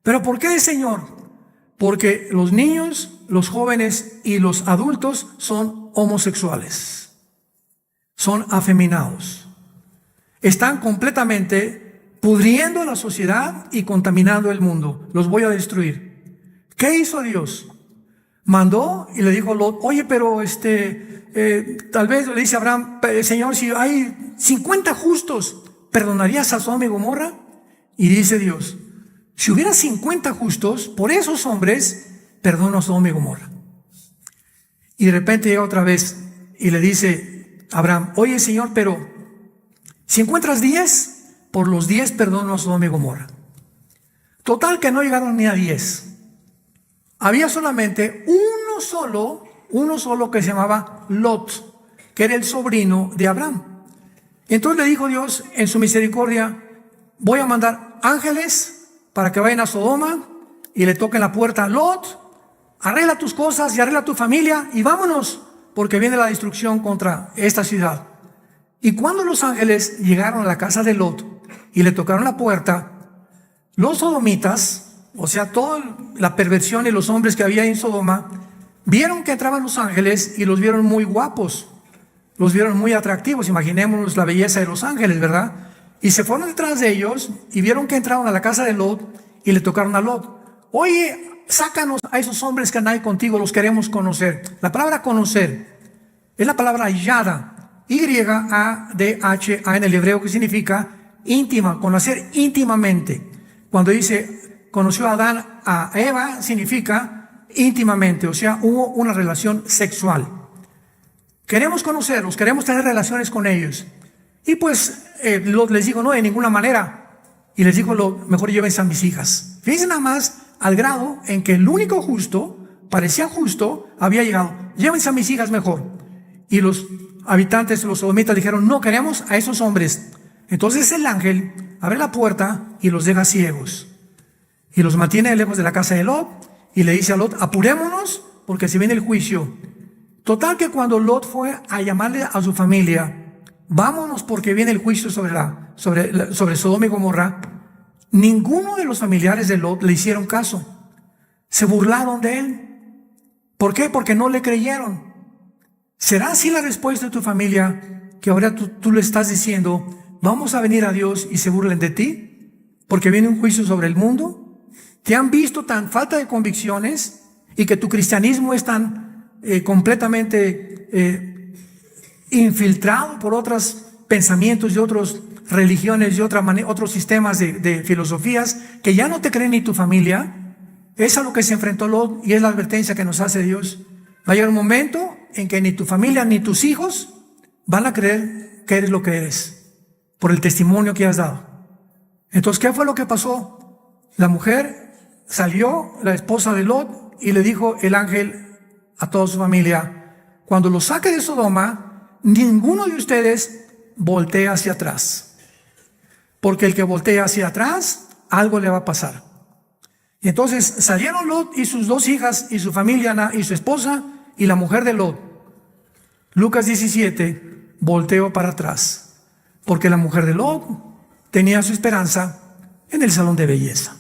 ¿Pero por qué, Señor? Porque los niños, los jóvenes y los adultos son homosexuales, son afeminados, están completamente pudriendo la sociedad y contaminando el mundo. Los voy a destruir. ¿Qué hizo Dios? Mandó y le dijo a Lot, oye, pero tal vez le dice a Abraham, Señor, si hay 50 justos, ¿perdonarías a Sodoma y Gomorra? Y dice Dios, si hubiera 50 justos, por esos hombres, perdono a Sodoma y Gomorra. Y de repente llega otra vez y le dice a Abraham, oye, Señor, pero si encuentras 10, por los 10 perdono a Sodoma y Gomorra. Total que no llegaron ni a 10. Había solamente uno solo que se llamaba Lot, que era el sobrino de Abraham. Entonces le dijo Dios en su misericordia, voy a mandar ángeles para que vayan a Sodoma y le toquen la puerta a Lot, arregla tus cosas y arregla tu familia y vámonos, porque viene la destrucción contra esta ciudad. Y cuando los ángeles llegaron a la casa de Lot y le tocaron la puerta, los sodomitas, o sea, toda la perversión y los hombres que había en Sodoma, vieron que entraban los ángeles y los vieron muy guapos, los vieron muy atractivos. Imaginémonos la belleza de los ángeles, ¿verdad? Y se fueron detrás de ellos y vieron que entraron a la casa de Lot y le tocaron a Lot. Oye, sácanos a esos hombres que andan ahí contigo, los queremos conocer. La palabra conocer es la palabra yada, Y-A-D-H-A en el hebreo, que significa íntima, conocer íntimamente. Cuando dice conoció a Adán a Eva, significa íntimamente, o sea, hubo una relación sexual. Queremos conocerlos, queremos tener relaciones con ellos. Y pues Lot les dijo, no, de ninguna manera. Y les dijo, mejor llévense a mis hijas. Fíjense nada más al grado en que el único justo, parecía justo, había llegado. Llévense a mis hijas mejor. Y los habitantes, los sodomitas, dijeron, no, queremos a esos hombres. Entonces el ángel abre la puerta y los deja ciegos. Y los mantiene lejos de la casa de Lot y le dice a Lot, apurémonos porque se viene el juicio. Total que cuando Lot fue a llamarle a su familia, vámonos porque viene el juicio sobre Sodoma y Gomorra, ninguno de los familiares de Lot le hicieron caso. Se burlaron de él. ¿Por qué? Porque no le creyeron. ¿Será así la respuesta de tu familia que ahora tú le estás diciendo, vamos a venir a Dios y se burlen de ti? Porque viene un juicio sobre el mundo. ¿Te han visto tan falta de convicciones y que tu cristianismo es tan completamente infiltrado por otros pensamientos y otras religiones y otros sistemas de filosofías que ya no te creen ni tu familia? Es a lo que se enfrentó Lot y es la advertencia que nos hace Dios. Va a llegar un momento en que ni tu familia ni tus hijos van a creer que eres lo que eres por el testimonio que has dado. Entonces, ¿qué fue lo que pasó? La mujer salió, la esposa de Lot, y le dijo el ángel a toda su familia, cuando los saque de Sodoma, ninguno de ustedes voltee hacia atrás, porque el que voltea hacia atrás, algo le va a pasar. Y entonces salieron Lot y sus 2 hijas y su familia y su esposa y la mujer de Lot. Lucas 17, volteó para atrás, porque la mujer de Lot tenía su esperanza en el salón de belleza,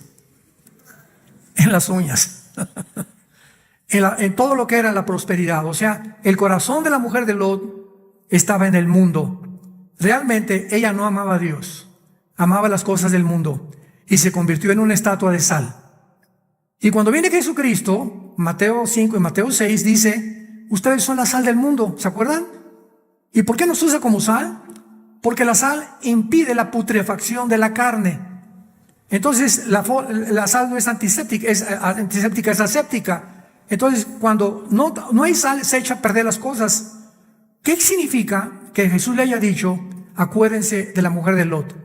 en las uñas, en todo lo que era la prosperidad. O sea, el corazón de la mujer de Lot estaba en el mundo. Realmente ella no amaba a Dios, amaba las cosas del mundo y se convirtió en una estatua de sal. Y cuando viene Jesucristo, Mateo 5 y Mateo 6 dice, ustedes son la sal del mundo, ¿se acuerdan? ¿Y por qué nos usa como sal? Porque la sal impide la putrefacción de la carne. Entonces la sal no es antiséptica, es aséptica. Entonces cuando no hay sal, se echa a perder las cosas. ¿Qué significa que Jesús le haya dicho, acuérdense de la mujer de Lot?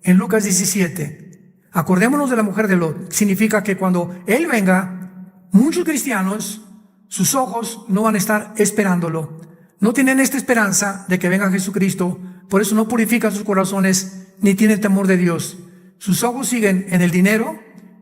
En Lucas 17, Acordémonos de la mujer de Lot. Significa que cuando Él venga, muchos cristianos, sus ojos no van a estar esperándolo. No tienen esta esperanza de que venga Jesucristo. Por eso no purifican sus corazones ni tienen temor de Dios. Sus ojos siguen en el dinero,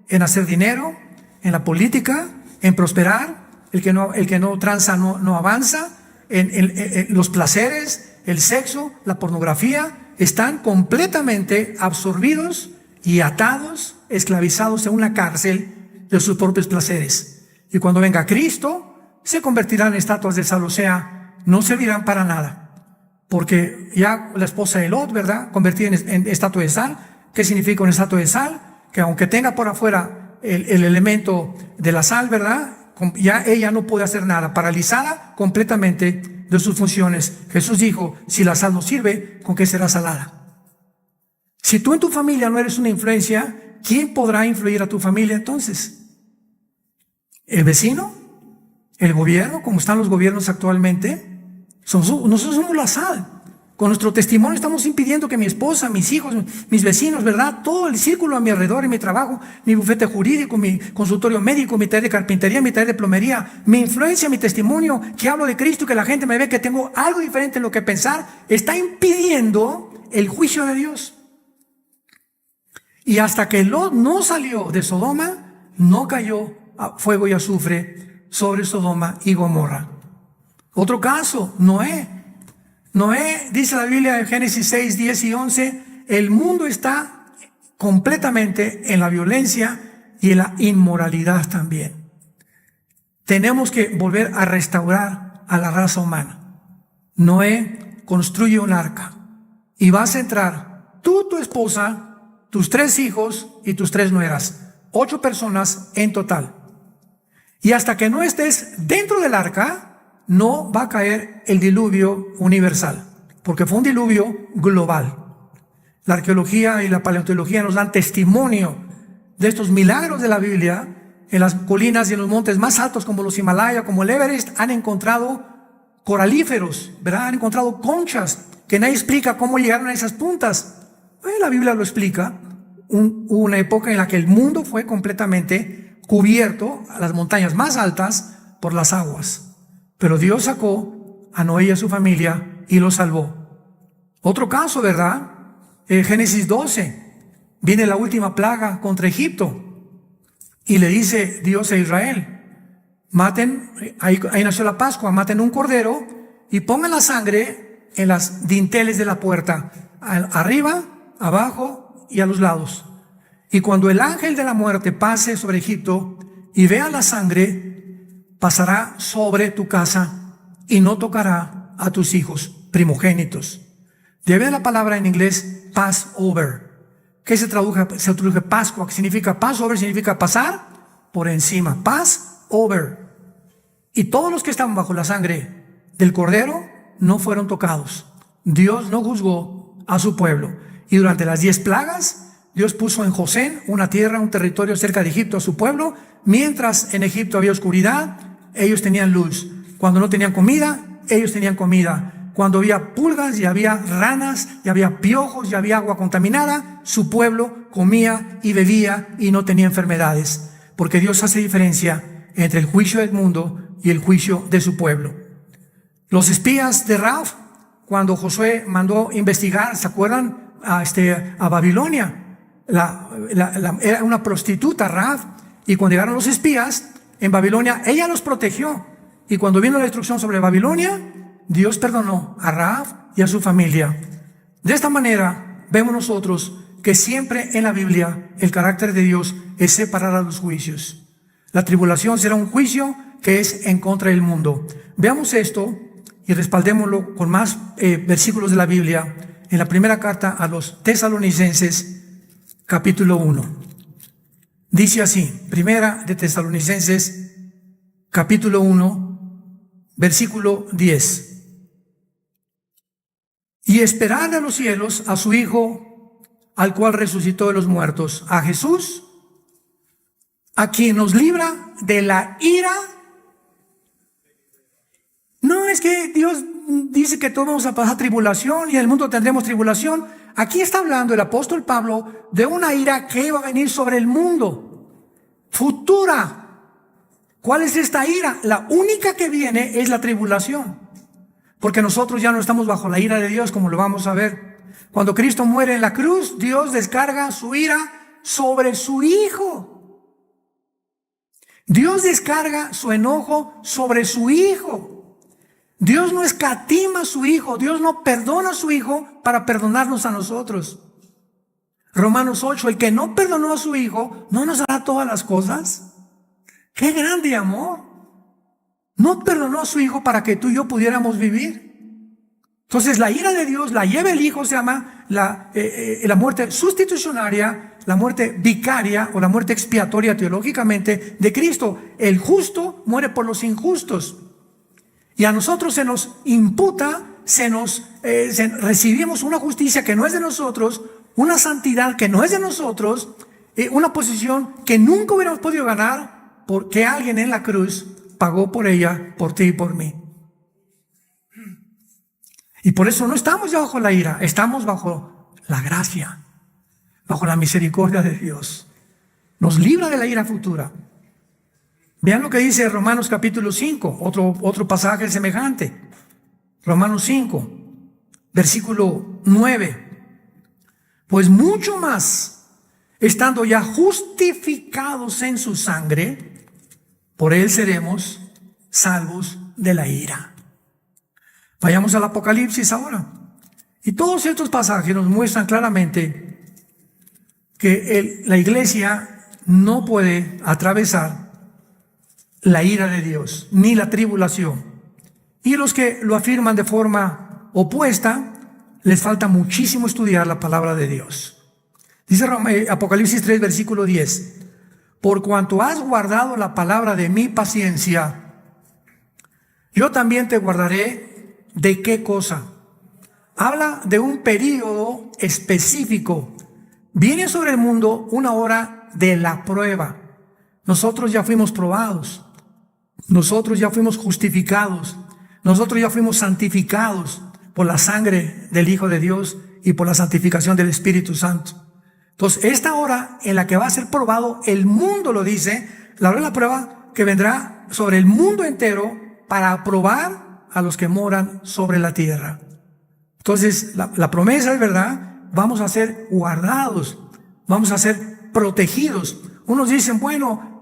en hacer dinero, en la política, en prosperar. El que no tranza no avanza. En los placeres, el sexo, la pornografía. Están completamente absorbidos y atados, esclavizados en una cárcel de sus propios placeres. Y cuando venga Cristo, se convertirán en estatuas de sal, o sea, no servirán para nada. Porque ya la esposa de Lot, ¿verdad?, convertida en estatua de sal. ¿Qué significa una estatua de sal? Que aunque tenga por afuera el elemento de la sal, ¿verdad?, ya ella no puede hacer nada, paralizada completamente de sus funciones. Jesús dijo, si la sal no sirve, ¿con qué será salada? Si tú en tu familia no eres una influencia, ¿quién podrá influir a tu familia entonces? ¿El vecino? ¿El gobierno? ¿Cómo están los gobiernos actualmente? Nosotros somos la sal. Con nuestro testimonio estamos impidiendo que mi esposa, mis hijos, mis vecinos, ¿verdad?, todo el círculo a mi alrededor, en mi trabajo, mi bufete jurídico, mi consultorio médico, mi taller de carpintería, mi taller de plomería, mi influencia, mi testimonio, que hablo de Cristo, que la gente me ve que tengo algo diferente en lo que pensar, está impidiendo el juicio de Dios. Y hasta que Lot no salió de Sodoma, no cayó a fuego y azufre sobre Sodoma y Gomorra. Otro caso, Noé. Noé, dice la Biblia en Génesis 6, 10 y 11, el mundo está completamente en la violencia y en la inmoralidad también. Tenemos que volver a restaurar a la raza humana. Noé construye un arca y vas a entrar tú, tu esposa, tus 3 hijos y tus 3 nueras, 8 personas en total. Y hasta que no estés dentro del arca, no va a caer el diluvio universal, porque fue un diluvio global. La arqueología y la paleontología nos dan testimonio de estos milagros de la Biblia. En las colinas y en los montes más altos como los Himalaya, como el Everest, han encontrado coralíferos, ¿verdad? Han encontrado conchas que nadie explica cómo llegaron a esas puntas. La Biblia lo explica. Hubo una época en la que el mundo fue completamente cubierto, a las montañas más altas, por las aguas. Pero Dios sacó a Noé y a su familia y los salvó. Otro caso, ¿verdad? Génesis 12. Viene la última plaga contra Egipto. Y le dice Dios a Israel, maten, ahí nació la Pascua, maten un cordero y pongan la sangre en las dinteles de la puerta, arriba, abajo y a los lados. Y cuando el ángel de la muerte pase sobre Egipto y vea la sangre, pasará sobre tu casa y no tocará a tus hijos primogénitos. De ahí la palabra en inglés Passover, que se traduce Pascua, que significa Passover, significa pasar por encima. Passover. Y todos los que estaban bajo la sangre del cordero no fueron tocados. Dios no juzgó a su pueblo. Y durante las 10 plagas, Dios puso en Gosén, una tierra, un territorio cerca de Egipto, a su pueblo. Mientras en Egipto había oscuridad, ellos tenían luz. Cuando no tenían comida, ellos tenían comida. Cuando había pulgas y había ranas y había piojos y había agua contaminada, su pueblo comía y bebía y no tenía enfermedades. Porque Dios hace diferencia entre el juicio del mundo y el juicio de su pueblo. Los espías de Rahab, cuando Josué mandó investigar, ¿se acuerdan? A Babilonia. Era una prostituta Rahab, y cuando llegaron los espías en Babilonia, ella los protegió. Y cuando vino la destrucción sobre Babilonia, Dios perdonó a Rahab y a su familia. De esta manera vemos nosotros que siempre en la Biblia el carácter de Dios es separar a los juicios. La tribulación será un juicio que es en contra del mundo. Veamos esto y respaldémoslo con más versículos de la Biblia en la primera carta a los Tesalonicenses, capítulo 1. Dice así, primera de Tesalonicenses, capítulo 1, versículo 10. Y esperad a los cielos a su Hijo, al cual resucitó de los muertos, a Jesús, a quien nos libra de la ira. No es que Dios dice que todos vamos a pasar tribulación y en el mundo tendremos tribulación. aquí está hablando el apóstol Pablo de una ira que iba a venir sobre el mundo, futura. ¿Cuál es esta ira? La única que viene es la tribulación, porque nosotros ya no estamos bajo la ira de Dios, como lo vamos a ver. Cuando Cristo muere en la cruz, Dios descarga su ira sobre su Hijo. Dios descarga su enojo sobre su Hijo. Dios no escatima a su Hijo, Dios no perdona a su Hijo para perdonarnos a nosotros. Romanos 8, el que no perdonó a su Hijo, ¿no nos hará todas las cosas? ¡Qué grande amor! No perdonó a su Hijo para que tú y yo pudiéramos vivir. Entonces la ira de Dios la lleva el Hijo, se llama la muerte sustitucionaria, la muerte vicaria o la muerte expiatoria teológicamente de Cristo. El justo muere por los injustos. Y a nosotros se nos imputa, recibimos una justicia que no es de nosotros, una santidad que no es de nosotros, una posición que nunca hubiéramos podido ganar, porque alguien en la cruz pagó por ella, por ti y por mí. Y por eso no estamos ya bajo la ira, estamos bajo la gracia, bajo la misericordia de Dios. Nos libra de la ira futura. Vean lo que dice Romanos capítulo 5, otro pasaje semejante. Romanos 5, versículo 9. Pues mucho más, estando ya justificados en su sangre, por él seremos salvos de la ira. Vayamos al Apocalipsis ahora. Y todos estos pasajes nos muestran claramente que la iglesia no puede atravesar la ira de Dios, ni la tribulación. Y los que lo afirman de forma opuesta, les falta muchísimo estudiar la palabra de Dios. Dice Apocalipsis 3, versículo 10. Por cuanto has guardado la palabra de mi paciencia, yo también te guardaré. ¿De qué cosa? Habla de un período específico. Viene sobre el mundo una hora de la prueba. Nosotros ya fuimos probados. Nosotros ya fuimos justificados. Nosotros ya fuimos santificados por la sangre del Hijo de Dios y por la santificación del Espíritu Santo. Entonces, esta hora en la que va a ser probado, el mundo lo dice, la hora de la prueba que vendrá sobre el mundo entero para probar a los que moran sobre la tierra. Entonces, la promesa es verdad, vamos a ser guardados, vamos a ser protegidos. Unos dicen, bueno,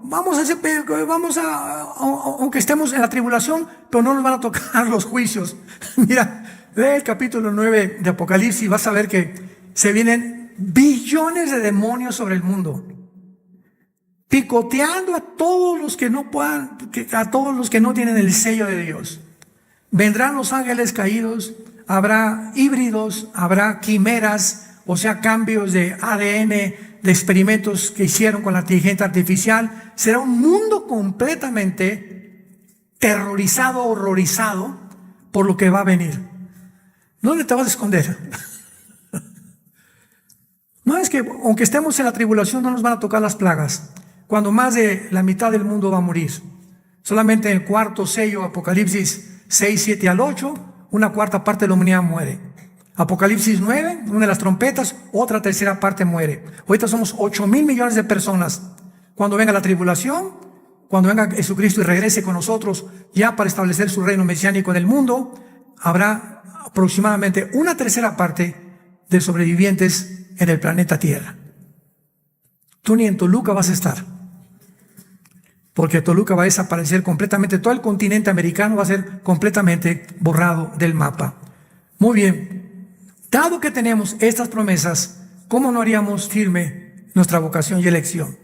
aunque estemos en la tribulación, pero no nos van a tocar los juicios. Mira, lee el capítulo 9 de Apocalipsis y vas a ver que se vienen billones de demonios sobre el mundo, picoteando a todos los que no puedan, a todos los que no tienen el sello de Dios. Vendrán los ángeles caídos, habrá híbridos, habrá quimeras, o sea, cambios de ADN, de experimentos que hicieron con la inteligencia artificial. Será un mundo completamente terrorizado, horrorizado por lo que va a venir. ¿Dónde te vas a esconder? No es que, aunque estemos en la tribulación, no nos van a tocar las plagas, cuando más de la mitad del mundo va a morir. Solamente en el cuarto sello, Apocalipsis 6, 7 al 8, una cuarta parte de la humanidad muere. Apocalipsis 9, una de las trompetas, otra tercera parte muere. Ahorita somos 8,000 millones de personas. Cuando venga la tribulación, cuando venga Jesucristo y regrese con nosotros ya para establecer su reino mesiánico en el mundo, habrá aproximadamente una tercera parte de sobrevivientes en el planeta Tierra. Tú ni en Toluca vas a estar, porque Toluca va a desaparecer completamente. Todo el continente americano va a ser completamente borrado del mapa. Muy bien, dado que tenemos estas promesas, ¿cómo no haríamos firme nuestra vocación y elección?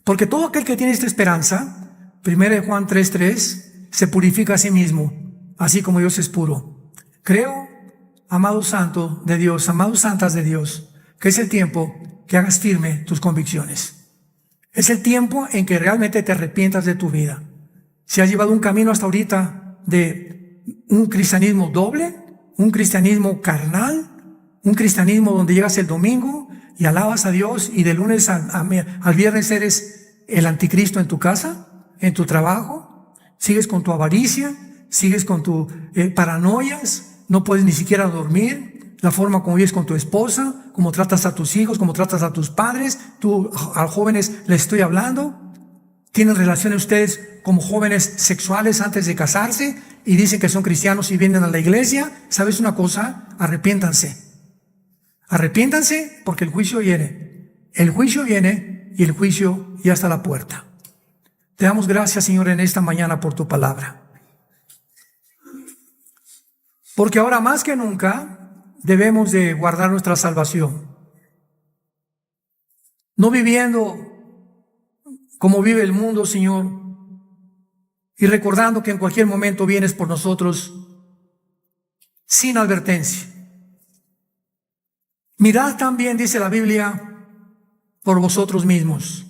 Porque todo aquel que tiene esta esperanza, 1 Juan 3:3, se purifica a sí mismo, así como Dios es puro. Creo, amado santo de Dios, amados santas de Dios, que es el tiempo que hagas firme tus convicciones. Es el tiempo en que realmente te arrepientas de tu vida. Si has llevado un camino hasta ahorita de un cristianismo doble, un cristianismo carnal, un cristianismo donde llegas el domingo y alabas a Dios y de lunes al viernes eres el anticristo en tu casa, en tu trabajo, sigues con tu avaricia, sigues con tus paranoias, no puedes ni siquiera dormir, la forma como vives con tu esposa, cómo tratas a tus hijos, cómo tratas a tus padres. Tú, a jóvenes les estoy hablando. ¿Tienen relaciones ustedes como jóvenes sexuales antes de casarse y dicen que son cristianos y vienen a la iglesia? ¿Sabes una cosa? Arrepiéntanse. Arrepiéntanse porque el juicio viene. El juicio viene y el juicio ya está a la puerta. Te damos gracias, Señor, en esta mañana por tu palabra. Porque ahora más que nunca debemos de guardar nuestra salvación. No viviendo como vive el mundo, Señor, y recordando que en cualquier momento vienes por nosotros sin advertencia. Mirad también, dice la Biblia, por vosotros mismos,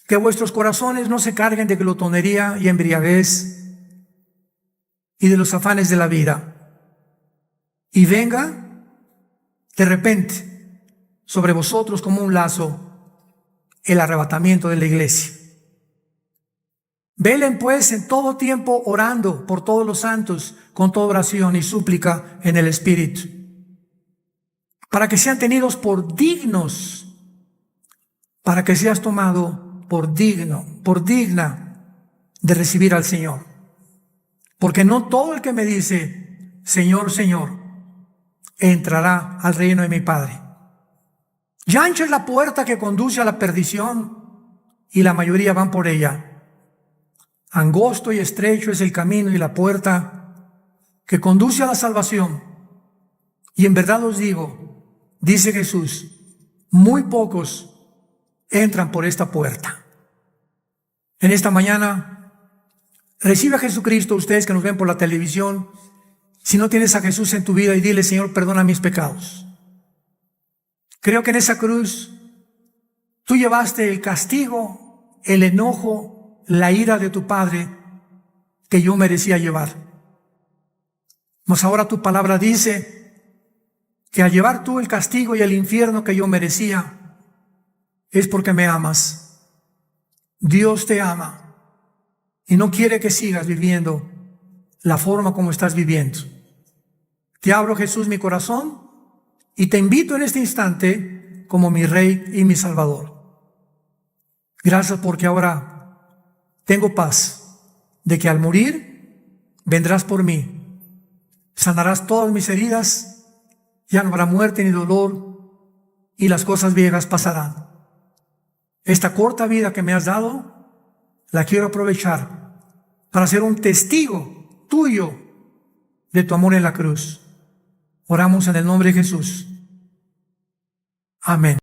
que vuestros corazones no se carguen de glotonería y embriaguez y de los afanes de la vida, y venga de repente sobre vosotros como un lazo el arrebatamiento de la iglesia. Velen pues en todo tiempo orando por todos los santos con toda oración y súplica en el Espíritu, para que sean tenidos por dignos, para que seas tomado por digna de recibir al Señor. Porque no todo el que me dice, Señor, Señor, entrará al reino de mi Padre. Ya ancha es la puerta que conduce a la perdición, y la mayoría van por ella. Angosto y estrecho es el camino y la puerta que conduce a la salvación. Y en verdad os digo, dice Jesús, muy pocos entran por esta puerta. En esta mañana, recibe a Jesucristo, ustedes que nos ven por la televisión. Si no tienes a Jesús en tu vida, y dile, Señor, perdona mis pecados. Creo que en esa cruz tú llevaste el castigo, el enojo, la ira de tu Padre que yo merecía llevar. Mas ahora tu palabra dice que al llevar tú el castigo y el infierno que yo merecía, es porque me amas. Dios te ama y no quiere que sigas viviendo la forma como estás viviendo. Te abro, Jesús, mi corazón, y te invito en este instante como mi Rey y mi Salvador. Gracias porque ahora tengo paz de que al morir vendrás por mí, sanarás todas mis heridas, ya no habrá muerte ni dolor y las cosas viejas pasarán. Esta corta vida que me has dado la quiero aprovechar para ser un testigo tuyo de tu amor en la cruz. Oramos en el nombre de Jesús. Amén.